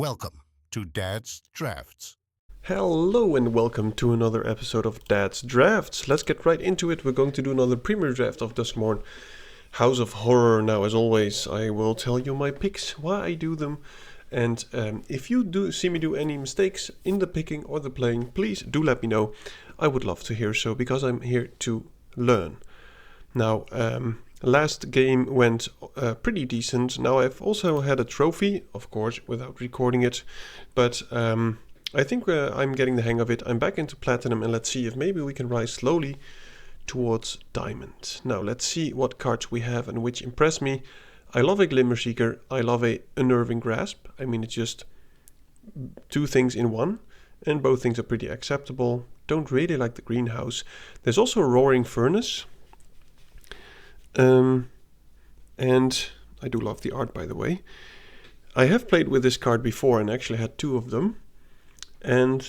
Welcome to Dad's Drafts. Hello and welcome to another episode of Dad's Drafts. Let's get right into it. We're going to do another premier draft of Duskmourne House of Horror. Now, as always, I will tell you my picks, why I do them. And if you do see me do any mistakes in the picking or the playing, please do let me know. I would love to hear so, because I'm here to learn. Now, last game went pretty decent. Now, I've also had a trophy, of course, without recording it. But I think I'm getting the hang of it. I'm back into Platinum, and let's see if maybe we can rise slowly towards Diamond. Now, let's see what cards we have and which impress me. I love a Glimmer Seeker. I love a Unnerving Grasp. I mean, it's just two things in one, and both things are pretty acceptable. Don't really like the Greenhouse. There's also a Roaring Furnace. And I do love the art, by the way. I have played with this card before and actually had two of them. And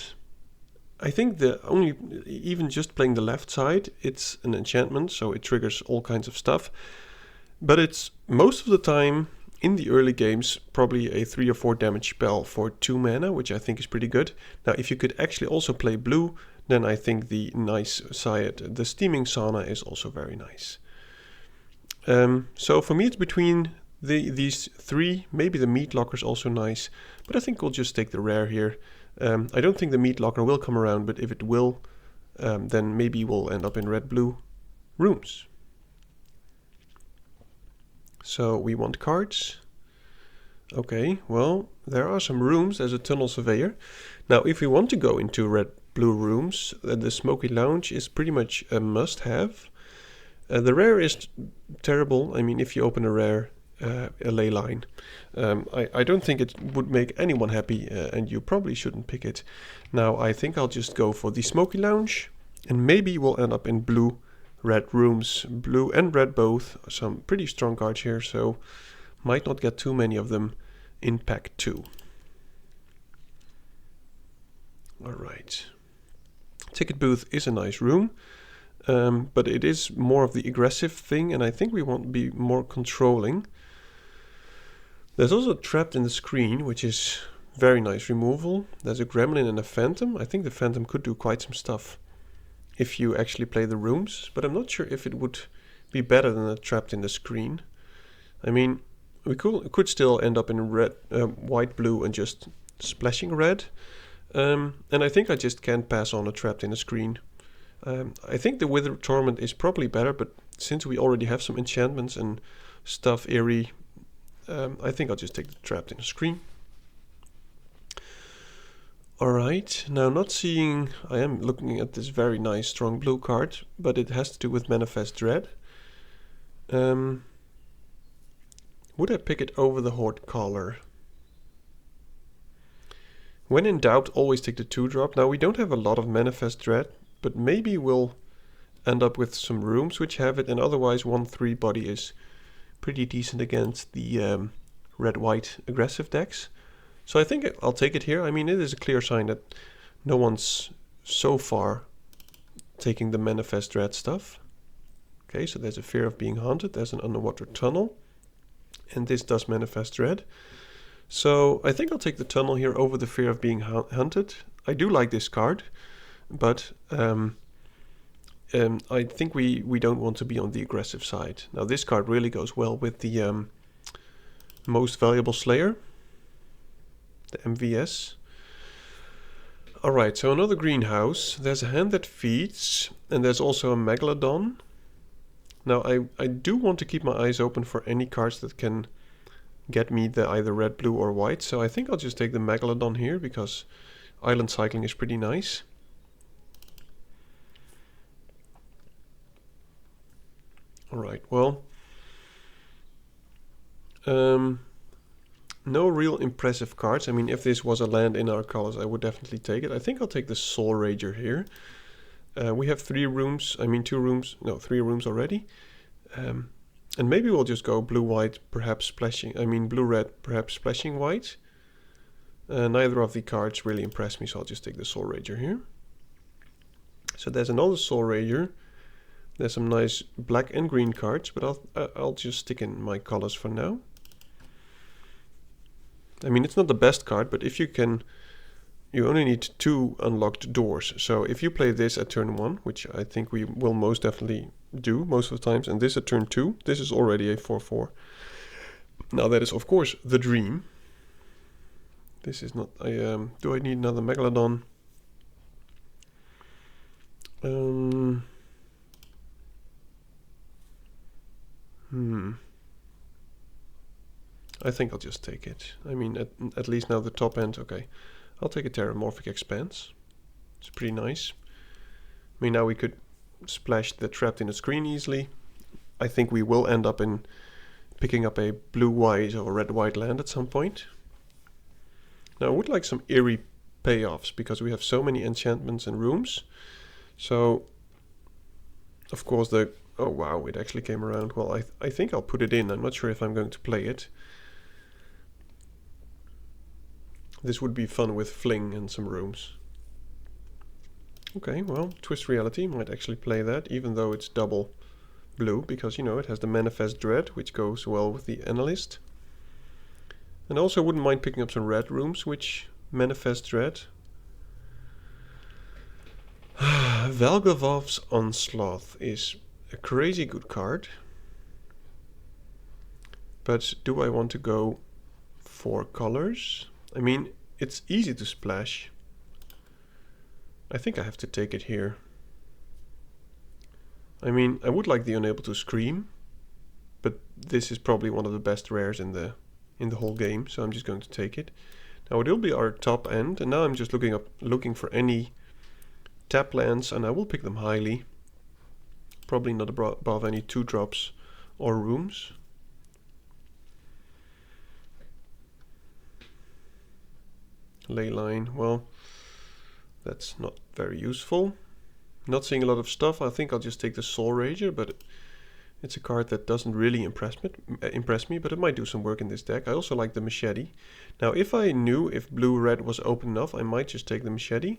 I think even just playing the left side, it's an enchantment, so it triggers all kinds of stuff. But it's most of the time in the early games probably a 3 or 4 damage spell for 2 mana, which I think is pretty good. Now, if you could actually also play blue, then I think the nice side, the Steaming Sauna, is also very nice. So for me, it's between these three. Maybe the Meat Locker is also nice, but I think we'll just take the rare here. I don't think the Meat Locker will come around, but if it will, then maybe we'll end up in red-blue rooms. So we want cards. Okay, well, there are some rooms. There's a Tunnel Surveyor. Now, if we want to go into red-blue rooms, the Smoky Lounge is pretty much a must-have. The rare is terrible. I mean, if you open a rare, a ley line, I don't think it would make anyone happy, and you probably shouldn't pick it. Now, I think I'll just go for the Smoky Lounge, and maybe we'll end up in blue-red rooms. Blue and red both. Some pretty strong cards here, so might not get too many of them in pack 2. Alright. Ticket Booth is a nice room. But it is more of the aggressive thing, and I think we want to be more controlling. There's also Trapped in the Screen, which is very nice removal. There's a Gremlin and a Phantom. I think the Phantom could do quite some stuff if you actually play the rooms, but I'm not sure if it would be better than a Trapped in the Screen. I mean, we could still end up in red, white, blue, and just splashing red. And I think I just can't pass on a Trapped in the Screen. I think the Wither Torment is probably better, but since we already have some enchantments and stuff eerie, I think I'll just take the Trapped in the Screen. Alright, now not seeing, I am looking at this very nice strong blue card, but it has to do with Manifest Dread. Would I pick it over the Horde Caller? When in doubt, always take the 2-drop. Now, we don't have a lot of Manifest Dread, but maybe we'll end up with some rooms which have it, and otherwise 1/3 body is pretty decent against the red-white aggressive decks. So I think I'll take it here. I mean, it is a clear sign that no one's so far taking the Manifest Dread stuff. Okay, so there's a Fear of Being Haunted, there's an Underwater Tunnel, and this does Manifest Dread. So I think I'll take the Tunnel here over the Fear of Being Hunted. I do like this card. But I think we don't want to be on the aggressive side. Now, this card really goes well with the Most Valuable Slayer, the MVS. Alright, so another Greenhouse. There's a Hand That Feeds, and there's also a Megalodon. Now, I do want to keep my eyes open for any cards that can get me the either red, blue, or white. So I think I'll just take the Megalodon here, because Island Cycling is pretty nice. Alright, well, no real impressive cards. I mean, if this was a land in our colors, I would definitely take it. I think I'll take the Soul Rager here. We have 3 rooms, I mean 2 rooms, no, 3 rooms already. And maybe we'll just go blue-white, perhaps splashing, I mean blue-red, perhaps splashing white. Neither of the cards really impress me, so I'll just take the Soul Rager here. So there's another Soul Rager. There's some nice black and green cards, but I'll just stick in my colors for now. I mean, it's not the best card, but if you can, you only need 2 unlocked doors. So if you play this at turn 1, which I think we will most definitely do most of the times, and this at turn 2, this is already a 4/4. Now that is of course the dream. This is not. Do I need another Megalodon? I think I'll just take it. I mean, at least now the top end. Okay, I'll take a Terramorphic Expanse. It's pretty nice. I mean, now we could splash the Trapped in a Screen easily. I think we will end up in picking up a blue-white or red-white land at some point. Now I would like some eerie payoffs because we have so many enchantments and rooms. So, of course, oh wow, it actually came around. Well, I think I'll put it in. I'm not sure if I'm going to play it. This would be fun with Fling and some rooms. Okay, well, Twist Reality might actually play that, even though it's double blue, because, you know, it has the Manifest Dread, which goes well with the Analyst. And I also wouldn't mind picking up some red rooms, which Manifest Dread. Valgavov's Onslaught is a crazy good card. But do I want to go for colors? I mean, it's easy to splash. I think I have to take it here. I mean, I would like the Unable to Scream, but this is probably one of the best rares in the whole game, so I'm just going to take it. Now it will be our top end, and now I'm just looking for any tap lands, and I will pick them highly. Probably not above any 2-drops or rooms. Leyline, well, that's not very useful. Not seeing a lot of stuff. I think I'll just take the Soul Rager, but it's a card that doesn't really impress me, but it might do some work in this deck. I also like the Machete. Now, if I knew if blue-red was open enough, I might just take the Machete.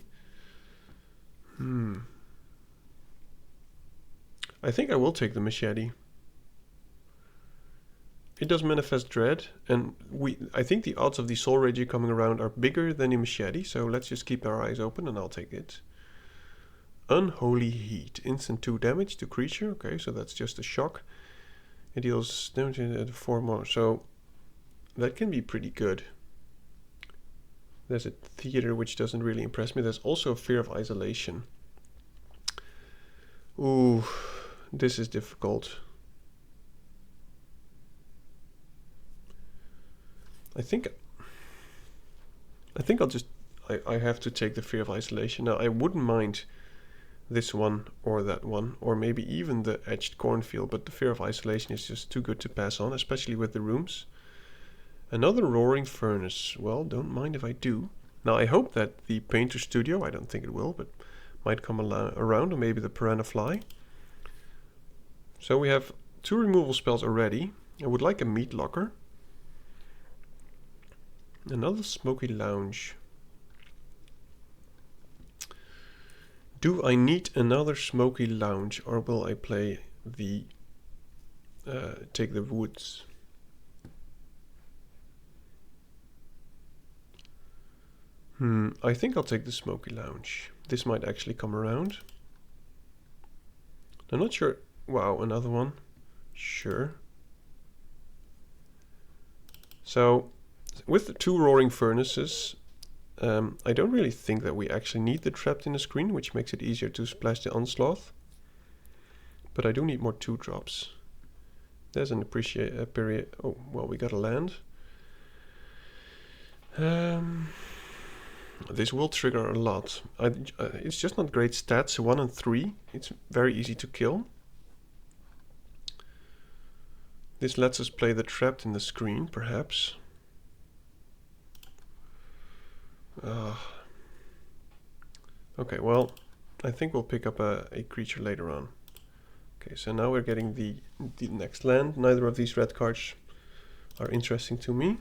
I think I will take the Machete. It does Manifest Dread, and I think the odds of the Soul Rager coming around are bigger than the Machete, so let's just keep our eyes open and I'll take it. Unholy Heat. Instant 2 damage to creature. Okay, so that's just a shock. It deals damage at 4 more, so that can be pretty good. There's a Theater which doesn't really impress me. There's also a Fear of Isolation. Ooh, this is difficult. I think I'll just I have to take the Fear of Isolation. Now I wouldn't mind this one or that one, or maybe even the Edged Cornfield, but the Fear of Isolation is just too good to pass on, especially with the rooms. Another Roaring Furnace. Well, don't mind if I do. Now I hope that the Painter Studio, I don't think it will, but might come around, or maybe the Piranha Fly. So we have 2 removal spells already. I would like a Meat Locker. Another Smoky Lounge. Do I need another Smoky Lounge, or will I play the take the Woods? I think I'll take the Smoky Lounge. This might actually come around. I'm not sure. Wow, another one. Sure. So, with the 2 Roaring Furnaces, I don't really think that we actually need the Trapped in a Screen, which makes it easier to splash the Onslaught. But I do need more 2-drops. There's an period. Oh, well, we got a land. This will trigger a lot. It's just not great stats. 1 and 3. It's very easy to kill. This lets us play the Trapped in the Screen, perhaps. Okay, well, I think we'll pick up a creature later on. Okay, so now we're getting the next land. Neither of these red cards are interesting to me.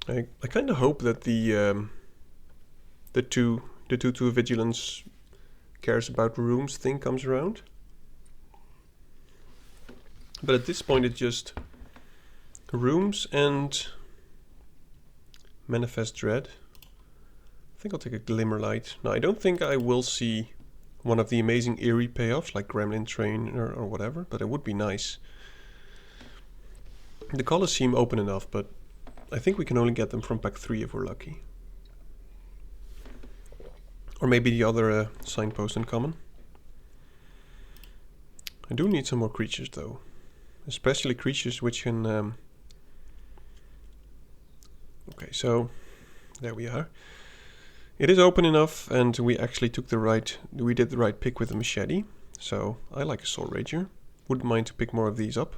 I kind of hope that the 2/2 Vigilance cares about rooms thing comes around. But at this point it's just Rooms and Manifest Dread. I think I'll take a Glimmerlight. Now I don't think I will see one of the amazing eerie payoffs like Gremlin Train or whatever, but it would be nice. The colors seem open enough, but I think we can only get them from pack 3 if we're lucky. Or maybe the other Signpost in common. I do need some more creatures though. Especially creatures which can... Okay, so there we are. It is open enough, and we actually did the right pick with the machete. So I like a Soul Rager. Wouldn't mind to pick more of these up.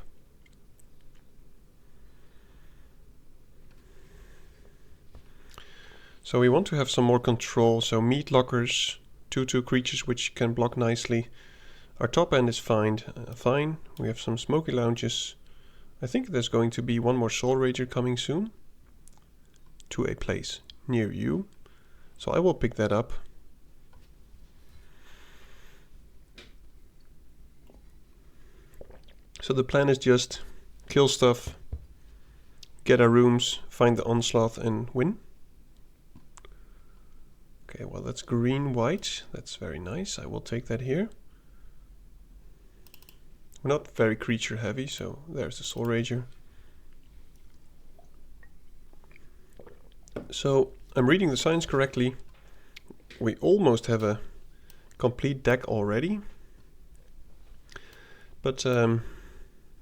So we want to have some more control. So Meat Lockers, 2/2 creatures which can block nicely. Our top end is fine. We have some Smoky Lounges. I think there's going to be one more Soul Rager coming soon to a place near you. So I will pick that up. So the plan is just kill stuff, get our rooms, find the Onslaught and win. Okay, well that's green-white. That's very nice. I will take that here. We're not very creature heavy, so there's the Soul Rager. So I'm reading the signs correctly. We almost have a complete deck already. But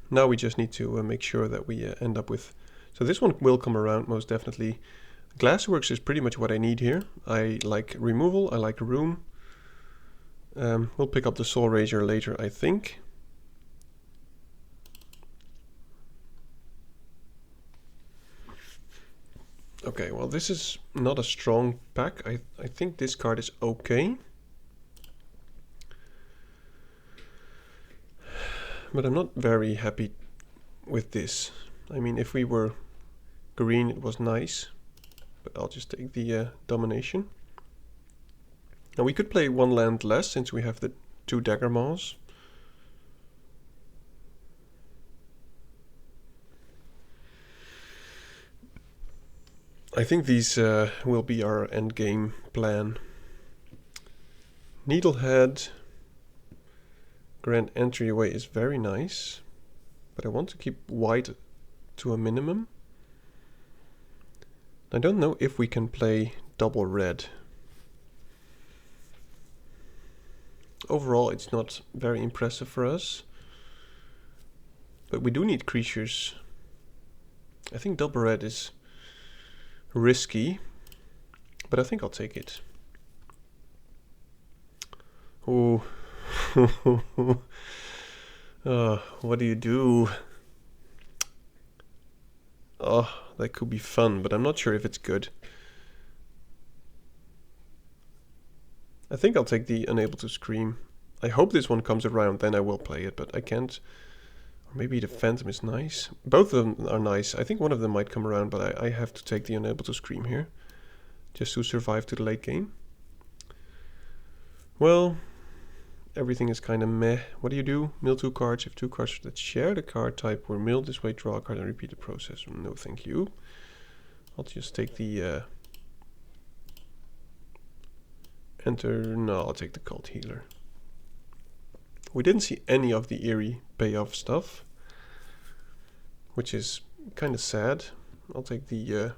now we just need to make sure that we end up with... So this one will come around most definitely. Glassworks is pretty much what I need here. I like removal, I like room. We'll pick up the Soul Rager later, I think. Okay, well this is not a strong pack. I think this card is okay. But I'm not very happy with this. I mean, if we were green it was nice. But I'll just take the Domination. Now we could play one land less since we have the 2 Dagger Maws. I think these will be our endgame plan. Needlehead Grand Entryway is very nice, but I want to keep white to a minimum. I don't know if we can play double red. Overall it's not very impressive for us, but we do need creatures. I think double red is risky, but I think I'll take it. Oh, what do you do? Oh, that could be fun, but I'm not sure if it's good. I think I'll take the Unable to Scream. I hope this one comes around, then I will play it, but I can't. Or maybe the Phantom is nice. Both of them are nice. I think one of them might come around, but I have to take the Unable to Scream here, just to survive to the late game. Well, everything is kind of meh. What do you do? Mill 2 cards. If 2 cards that share the card type were milled this way, draw a card and repeat the process. No, thank you. I'll just take the I'll take the Cult Healer. We didn't see any of the eerie payoff stuff, which is kind of sad. I'll take the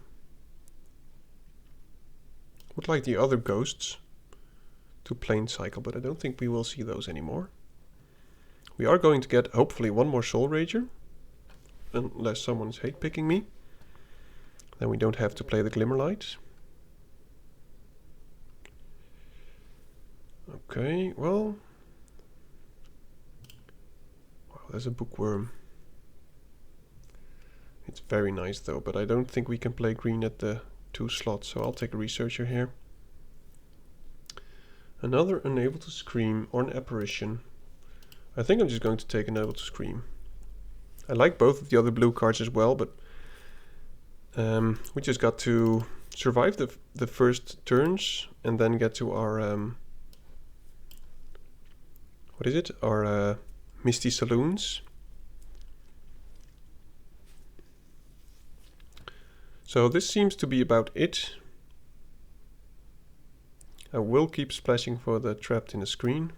would like the other ghosts to Plane Cycle, but I don't think we will see those anymore. We are going to get hopefully one more Soul Rager, unless someone's hate picking me. Then we don't have to play the Glimmerlight. Okay, well, wow, there's a Bookworm. It's very nice though, but I don't think we can play green at the 2 slots, so I'll take a Researcher here. Another Unable to Scream or an Apparition. I think I'm just going to take Unable to Scream. I like both of the other blue cards as well, but we just got to survive the first turns and then get to our what is it? Our Misty Saloons. So this seems to be about it. I will keep splashing for the trapped in the screen.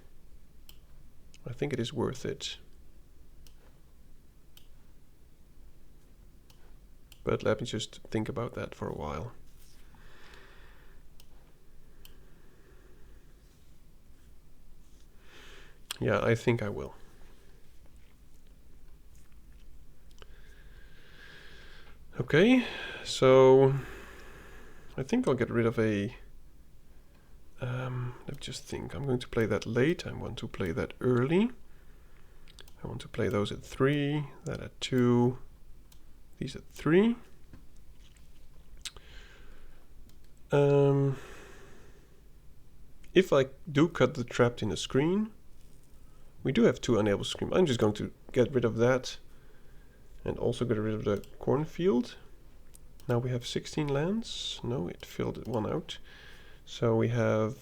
I think it is worth it. But let me just think about that for a while. Yeah, I think I will. Okay, so I think I'll get rid of a... let me just think. I'm going to play that late. I want to play that early. I want to play those at 3, that at 2, these at 3. If I do cut the trapped in the screen, we do have 2 unable scream. I'm just going to get rid of that and also get rid of the cornfield. Now we have 16 lands. No, it filled one out. So we have...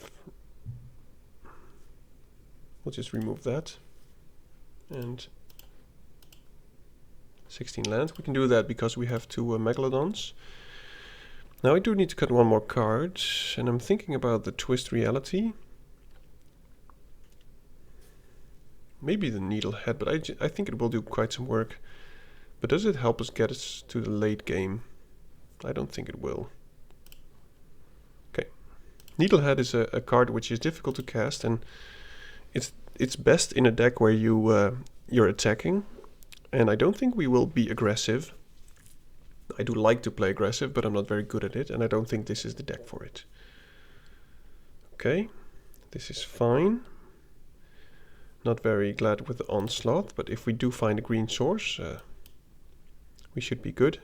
We'll just remove that. And 16 lands. We can do that because we have 2 megalodons. Now I do need to cut one more card, and I'm thinking about the twist reality. Maybe the needlehead, but I think it will do quite some work. But does it help us get us to the late game? I don't think it will. Okay. Needlehead is a card which is difficult to cast, and it's best in a deck where you're attacking. And I don't think we will be aggressive. I do like to play aggressive, but I'm not very good at it, and I don't think this is the deck for it. Okay, this is fine. Not very glad with the onslaught, but if we do find a green source, we should be good.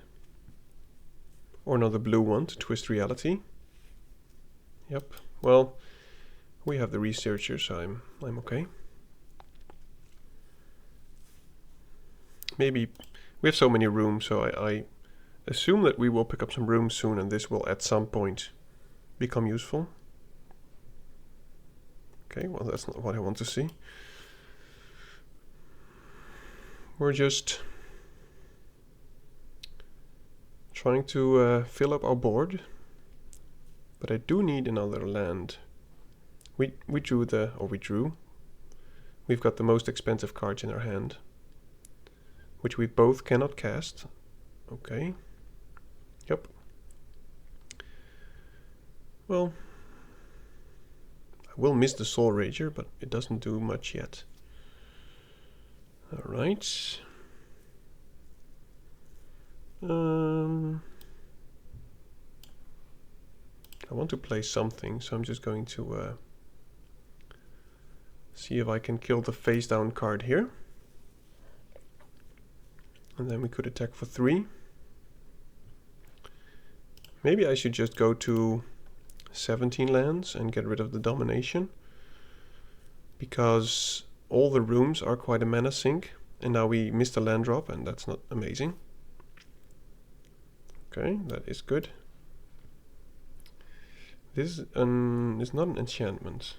Or another blue one to twist reality. Yep, well, we have the researcher, so I'm okay. Maybe we have so many rooms, so I assume that we will pick up some rooms soon, and this will at some point become useful. Okay, well, that's not what I want to see. We're just trying to fill up our board, but I do need another land. We drew. We've got the most expensive cards in our hand, which we both cannot cast. Okay. Yep. Well, I will miss the Soul Rager, but it doesn't do much yet. Alright. I want to play something, so I'm just going to see if I can kill the face down card here. And then we could attack for 3. Maybe I should just go to 17 lands and get rid of the domination, because all the rooms are quite a mana sink, and now we missed a land drop, and that's not amazing. Okay, that is good. This is not an enchantment.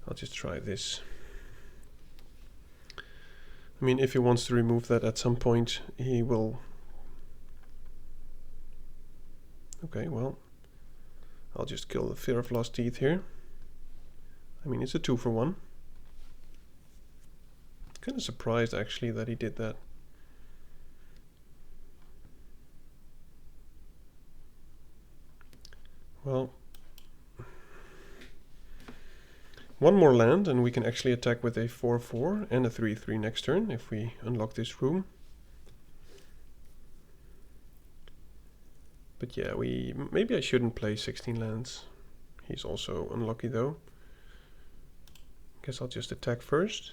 I'll just try this. I mean, if he wants to remove that at some point, he will. Okay, well, I'll just kill the Fear of Lost Teeth here. I mean, it's a 2-for-1. Kind of surprised actually that he did that. Well, one more land and we can actually attack with a 4-4 and a 3-3 next turn if we unlock this room. But yeah, maybe I shouldn't play 16 lands. He's also unlucky though. Guess I'll just attack first.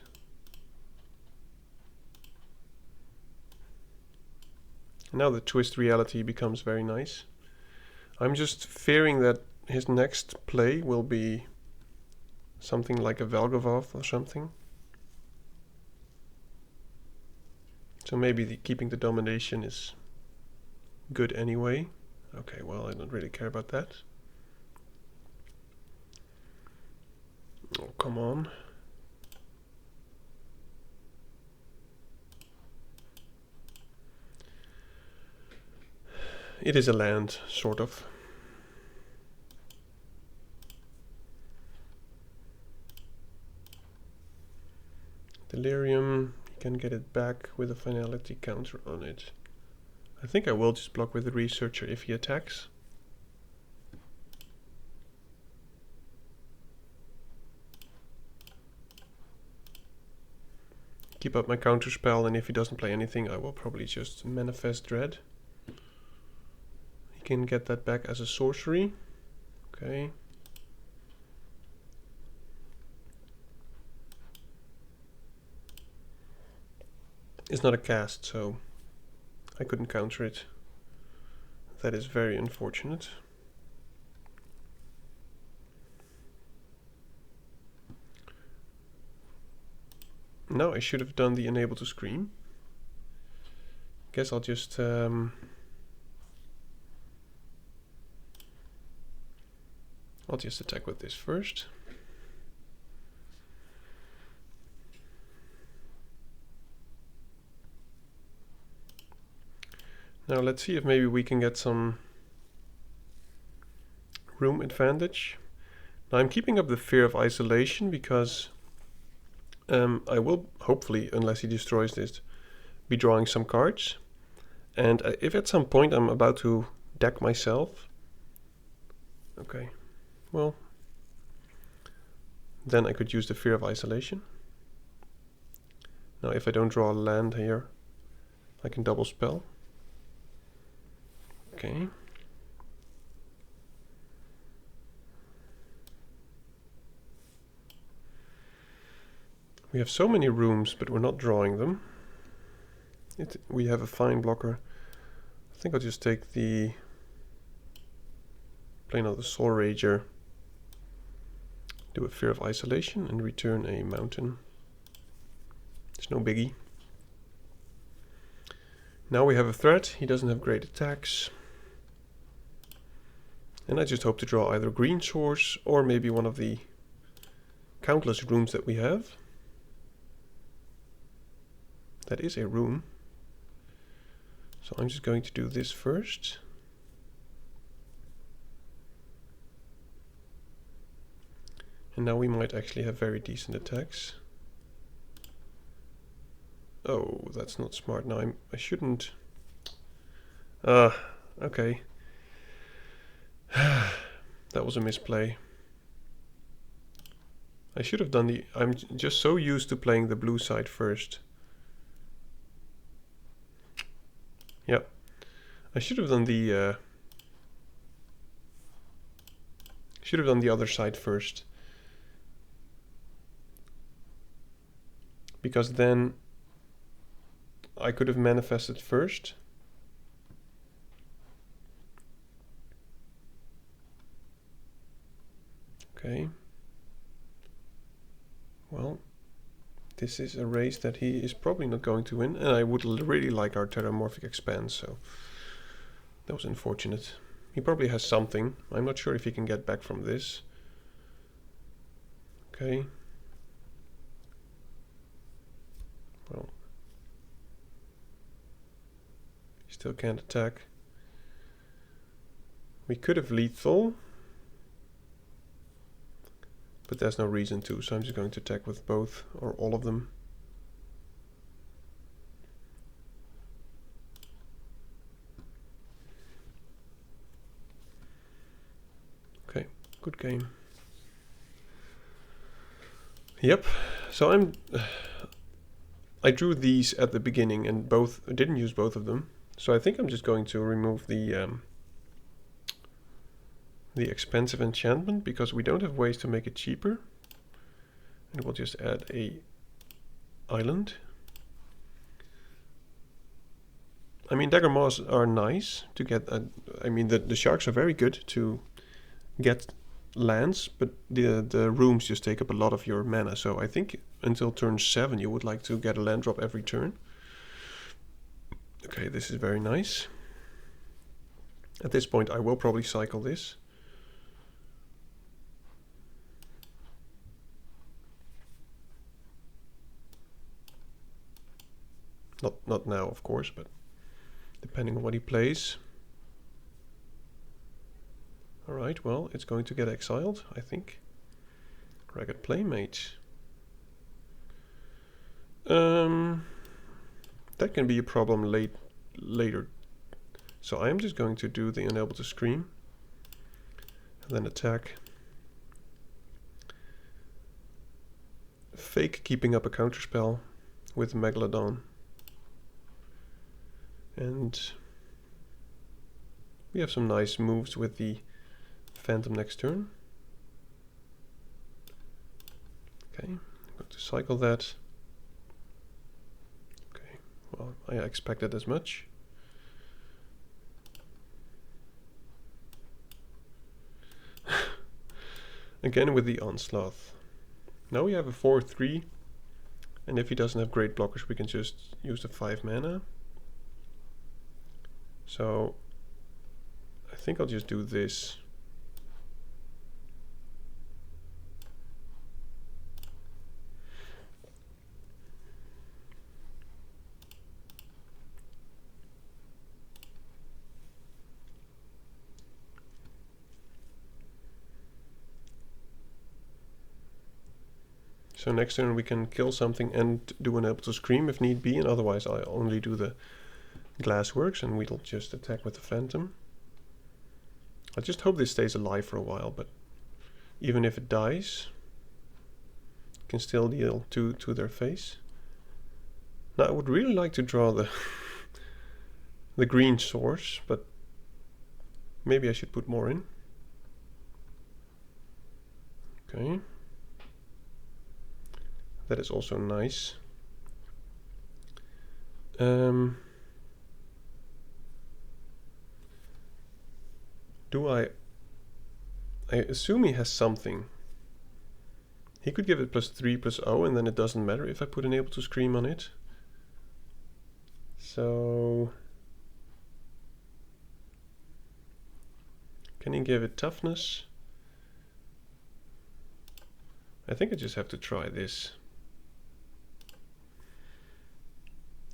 Now the twist reality becomes very nice. I'm just fearing that his next play will be something like a Valgavoth or something. So maybe keeping the domination is good anyway. Okay, well, I don't really care about that. Oh, come on. It is a land, sort of. Delirium, you can get it back with a finality counter on it. I think I will just block with the Researcher if he attacks. Keep up my counter spell, and if he doesn't play anything, I will probably just Manifest Dread. He can get that back as a sorcery. Okay. It's not a cast, so I couldn't counter it. That is very unfortunate. No, I should have done the Enable to Scream. Guess I'll just attack with this first. Now let's see if maybe we can get some room advantage. Now I'm keeping up the Fear of Isolation because I will hopefully, unless he destroys this, be drawing some cards. And if at some point I'm about to deck myself, okay, well, then I could use the Fear of Isolation. Now if I don't draw a land here, I can double spell. Okay. We have so many rooms, but we're not drawing them. We have a fine blocker. I think I'll just take the play another Soul Rager, do a Fear of Isolation, and return a mountain. It's no biggie. Now we have a threat. He doesn't have great attacks. And I just hope to draw either green source or maybe one of the countless rooms that we have. That is a room. So I'm just going to do this first. And now we might actually have very decent attacks. Oh, that's not smart. Now I shouldn't. Okay. That was a misplay. I should have done the... I'm just so used to playing the blue side first. Yep. I should have done the... should have done the other side first. Because then I could have manifested first. Okay. Well, this is a race that he is probably not going to win, and I would really like our Terramorphic Expanse, so that was unfortunate. He probably has something. I'm not sure if he can get back from this. Okay. Well, he still can't attack. We could have lethal, but there's no reason to, so I'm just going to attack with both or all of them. Okay, good game. Yep, so I drew these at the beginning and didn't use both of them. So I think I'm just going to remove the expensive enchantment because we don't have ways to make it cheaper. And we'll just add a island. I mean, dagger maws are nice to get. I mean, the sharks are very good to get lands, but the rooms just take up a lot of your mana. So I think until turn 7 you would like to get a land drop every turn. Okay, this is very nice. At this point I will probably cycle this. Not now, of course, but depending on what he plays. Alright, well, it's going to get exiled, I think. Ragged Playmate. That can be a problem later. So I am just going to do the Unable to Scream. And then attack. Fake keeping up a counterspell with Megalodon. And we have some nice moves with the Phantom next turn. Okay, I'm going to cycle that. Okay, well, I expected as much. Again with the Onslaught. Now we have a 4/3, and if he doesn't have great blockers, we can just use the 5 mana. So I think I'll just do this. So next turn we can kill something and do an Unable to Scream if need be, and otherwise I'll only do the Glassworks and we'll just attack with the Phantom. I just hope this stays alive for a while, but even if it dies, it can still deal 2 to their face. Now I would really like to draw the the green source, but maybe I should put more in. Okay. That is also nice. Do I assume he has something. He could give it +3/+0 and then it doesn't matter if I put an Able to Scream on it. So can he give it toughness? I think I just have to try this.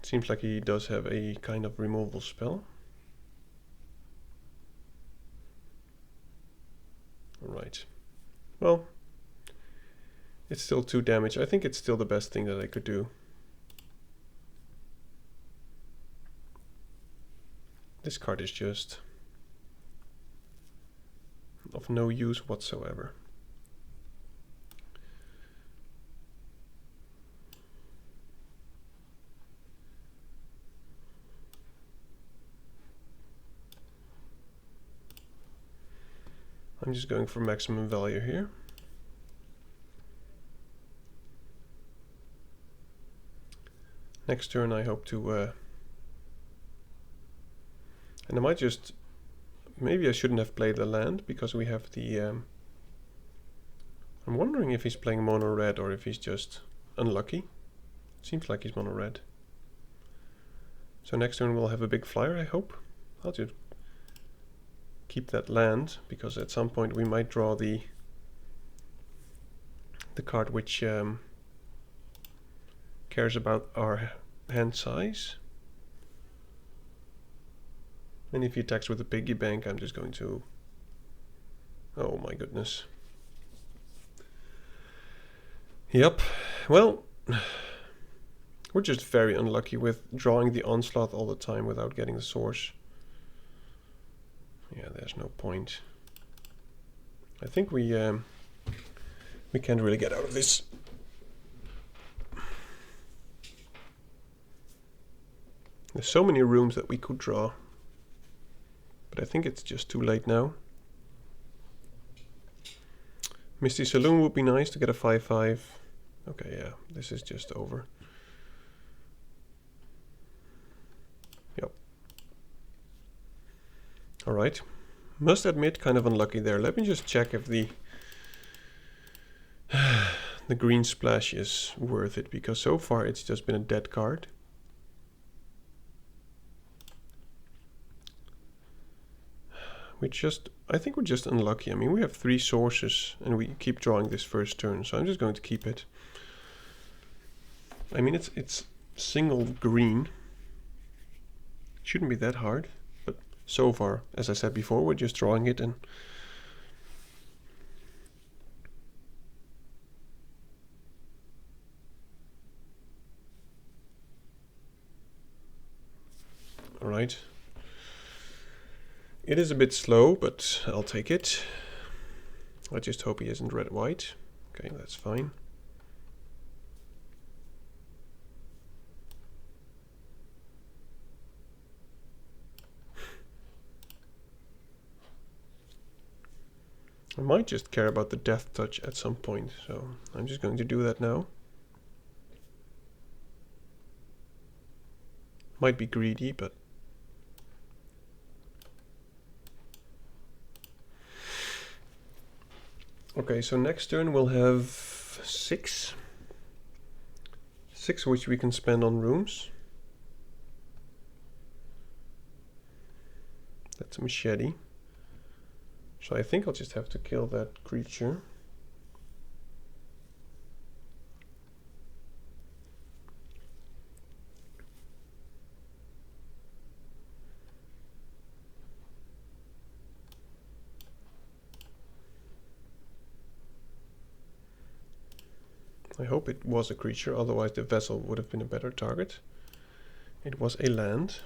Seems like he does have a kind of removal spell. Alright. Well, it's still 2 damage. I think it's still the best thing that I could do. This card is just of no use whatsoever. I'm just going for maximum value here. Next turn I hope to and I might just, maybe I shouldn't have played the land because we have the I'm wondering if he's playing mono red or if he's just unlucky. Seems like he's mono red. So next turn we'll have a big flyer, I hope. I'll just keep that land because at some point we might draw the card which cares about our hand size. And if he attacks with a piggy bank, I'm just going to, oh my goodness. Yep, well, we're just very unlucky with drawing the Onslaught all the time without getting the source. Yeah, there's no point. I think we can't really get out of this. There's so many rooms that we could draw, but I think it's just too late now. Misty Saloon would be nice to get a 5/5. Okay, yeah, this is just over. Yep. Alright. Must admit, kind of unlucky there. Let me just check if the the green splash is worth it, because so far it's just been a dead card. I think we're just unlucky. I mean, we have 3 sources and we keep drawing this first turn, so I'm just going to keep it. I mean, it's single green. Shouldn't be that hard, but so far, as I said before, we're just drawing it and Alright. It is a bit slow, but I'll take it. I just hope he isn't red-white. Okay, that's fine. I might just care about the death touch at some point, so I'm just going to do that now. Might be greedy, but... Okay, so next turn we'll have 6. 6 which we can spend on rooms. That's a machete. So I think I'll just have to kill that creature. I hope it was a creature, otherwise the vessel would have been a better target. It was a land.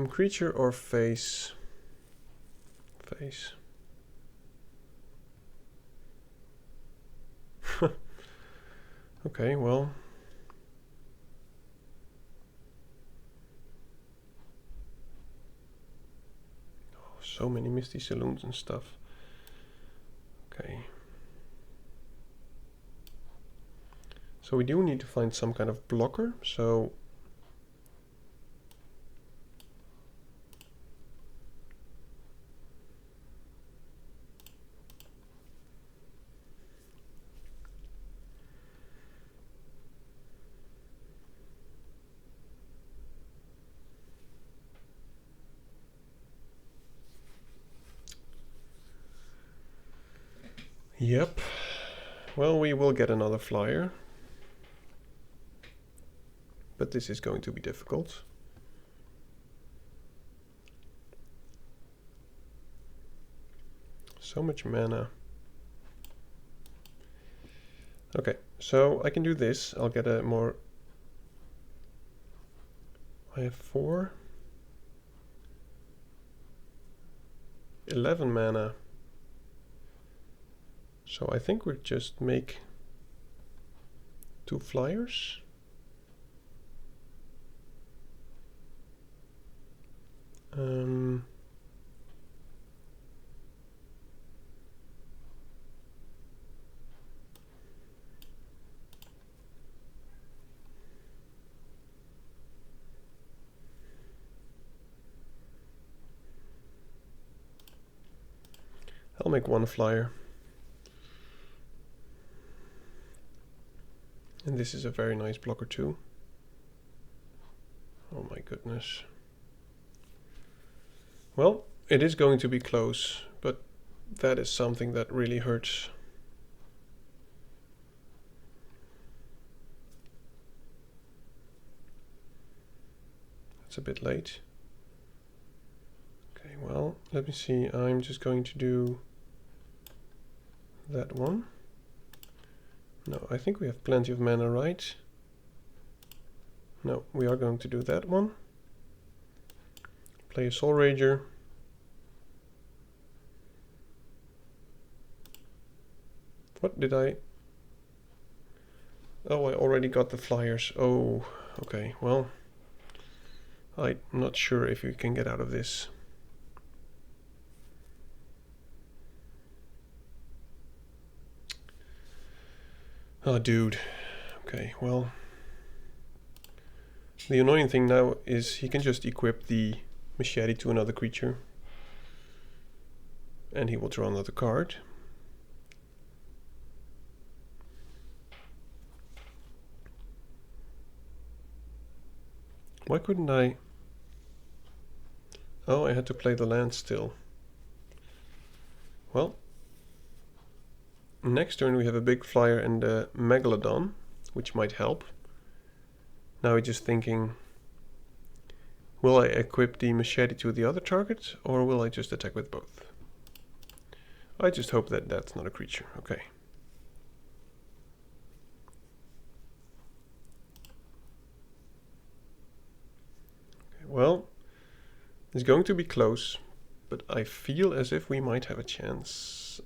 Creature or face? Face. Okay, well. Oh, so many Misty Saloons and stuff. Okay. So we do need to find some kind of blocker, so... Yep. Well, we will get another flyer. But this is going to be difficult. So much mana. Okay, so I can do this. I'll get a more... I have 4. 11 mana. So I think we just make 2 flyers. I'll make 1 flyer. And this is a very nice blocker too. Oh my goodness. Well, it is going to be close, but that is something that really hurts. It's a bit late. Okay, well, let me see. I'm just going to do that one. No, I think we have plenty of mana, right? No, we are going to do that one. Play a Soul Rager. What did I... Oh, I already got the flyers. Oh, okay, well... I'm not sure if we can get out of this. Oh, dude. Okay, well... The annoying thing now is he can just equip the machete to another creature. And he will draw another card. Why couldn't I... Oh, I had to play the land still. Well, next turn we have a big flyer and a Megalodon, which might help. Now we're just thinking, will I equip the machete to the other target, or will I just attack with both? I just hope that that's not a creature. Okay. Well, it's going to be close, but I feel as if we might have a chance.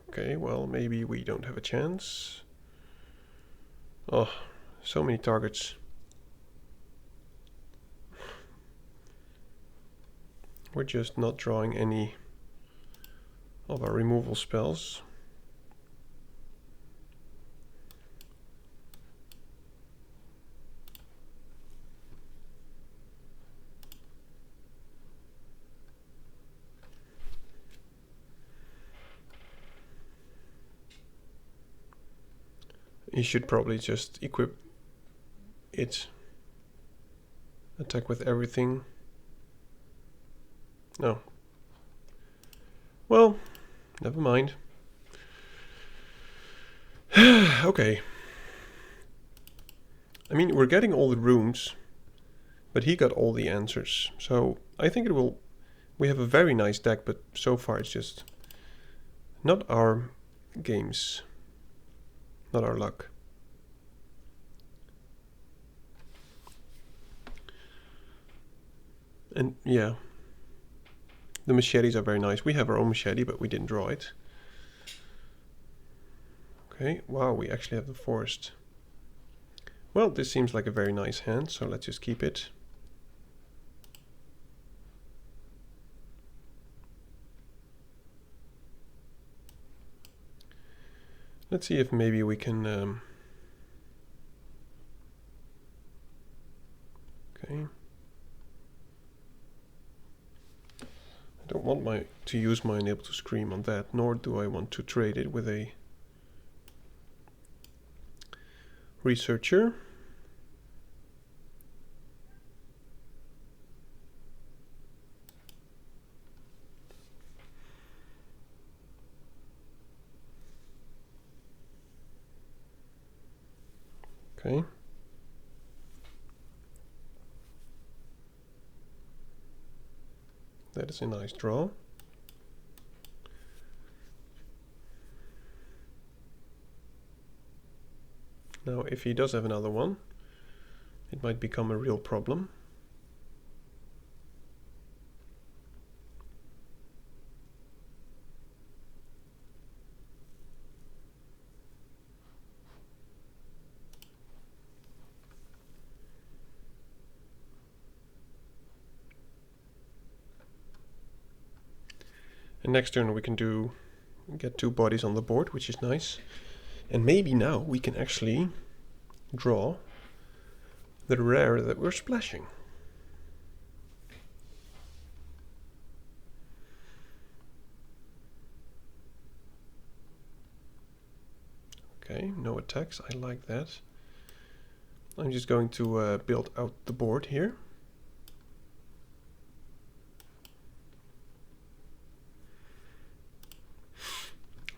Okay, well, maybe we don't have a chance. Oh, so many targets. We're just not drawing any of our removal spells. He should probably just equip it. Attack with everything. No. Well, never mind. Okay. I mean, we're getting all the runes, but he got all the answers. So I think it will... We have a very nice deck, but so far it's just not our games. Not our luck. And yeah, the machetes are very nice. We have our own machete, but we didn't draw it. Okay, wow, we actually have the forest. Well, this seems like a very nice hand, so let's just keep it. Let's see if maybe we can... okay. I don't want to use my Unable to Scream on that, nor do I want to trade it with a Researcher. Okay. That is a nice draw. Now, if he does have another one, it might become a real problem. And next turn we can get 2 bodies on the board, which is nice. And maybe now we can actually draw the rare that we're splashing. Okay, no attacks, I like that. I'm just going to build out the board here.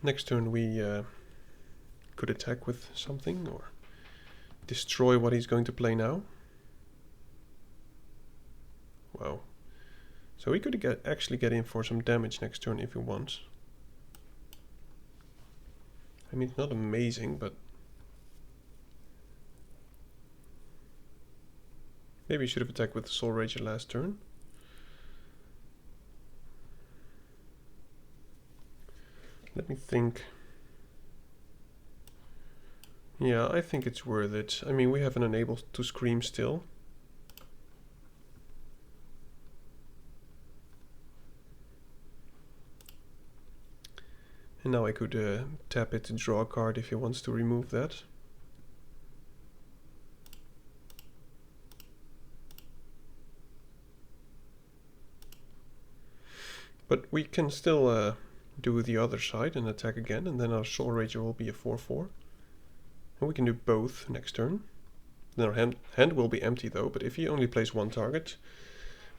Next turn we could attack with something or destroy what he's going to play now. Wow. So we could actually get in for some damage next turn if he wants. I mean, it's not amazing, but maybe he should have attacked with the Soul Rager last turn. Let me think. Yeah, I think it's worth it. I mean, we have an Unable to Scream still. And now I could tap it to draw a card if he wants to remove that. But we can still do the other side and attack again, and then our Soul Rager will be a 4/4. And we can do both next turn. Then our hand will be empty though, but if he only plays one target,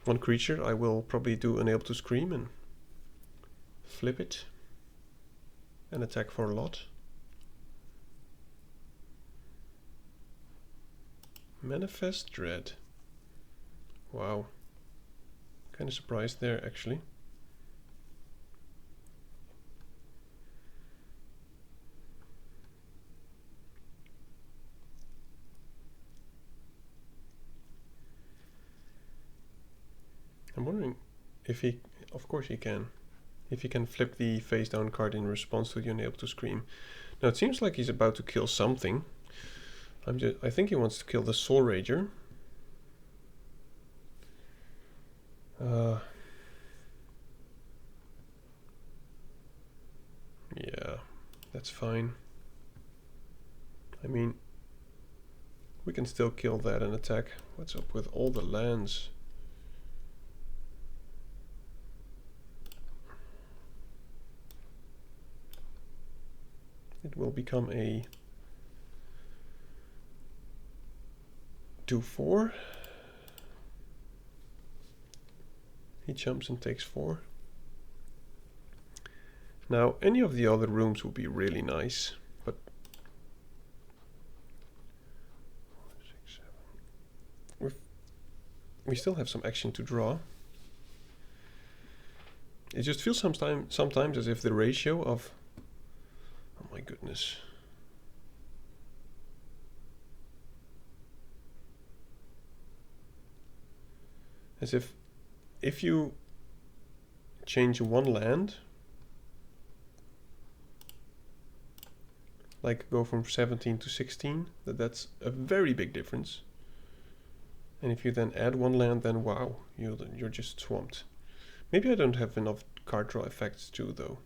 one creature, I will probably do Unable to Scream and flip it. and attack for a lot. Manifest Dread. Wow. Kind of surprised there, actually. I'm wondering if he, of course he can, if he can flip the face down card in response to the unable to scream. Now it seems like he's about to kill something. I think he wants to kill the Soul Rager. Yeah, that's fine. I mean, we can still kill that and attack. What's up with all the lands? It will become a 2/4. He jumps and takes 4. Now, any of the other rooms would be really nice, but 4, 6, 7. We still have some action to draw. It just feels sometimes as if the ratio of, oh my goodness. As if you change one land, like go from 17 to 16, that's a very big difference. And if you then add one land, then wow, you're just swamped. Maybe I don't have enough card draw effects too, though.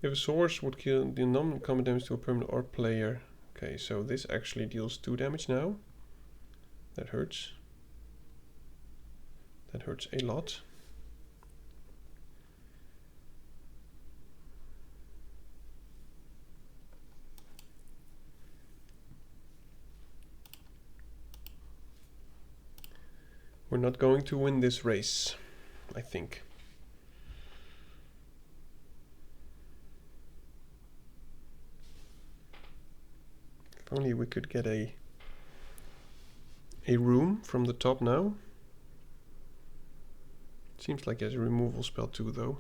If a source would kill the non-combat damage to a permanent or player. Okay, so this actually deals 2 damage now. That hurts. That hurts a lot. We're not going to win this race, I think. If only we could get a room from the top now. Seems like he has a removal spell too, though.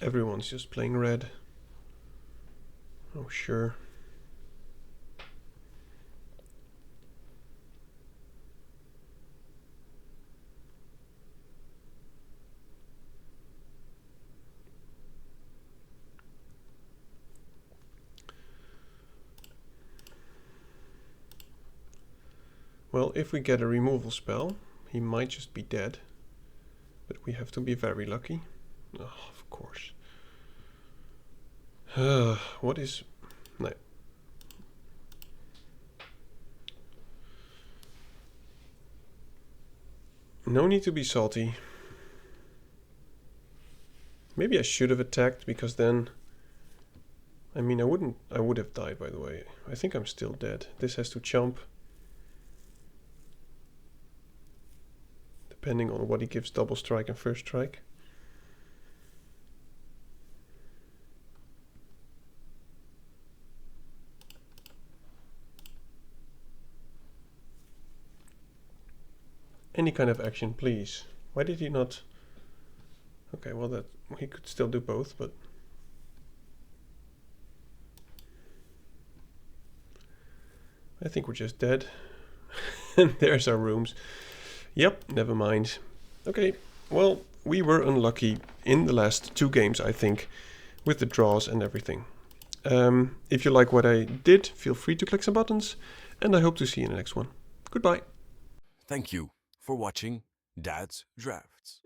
Everyone's just playing red. Oh, sure. Well, if we get a removal spell, he might just be dead. But we have to be very lucky. Oh, of course. What is... No. No need to be salty. Maybe I should have attacked, because then... I mean, I would have died, by the way. I think I'm still dead. This has to chomp. Depending on what he gives double strike and first strike. Any kind of action, please. Why did he not? Okay, well, that he could still do both, but I think we're just dead. And there's our rooms. Yep, never mind. Okay, well, we were unlucky in the last 2 games, I think, with the draws and everything. If you like what I did, feel free to click some buttons, and I hope to see you in the next one. Goodbye. Thank you for watching Dad's Drafts.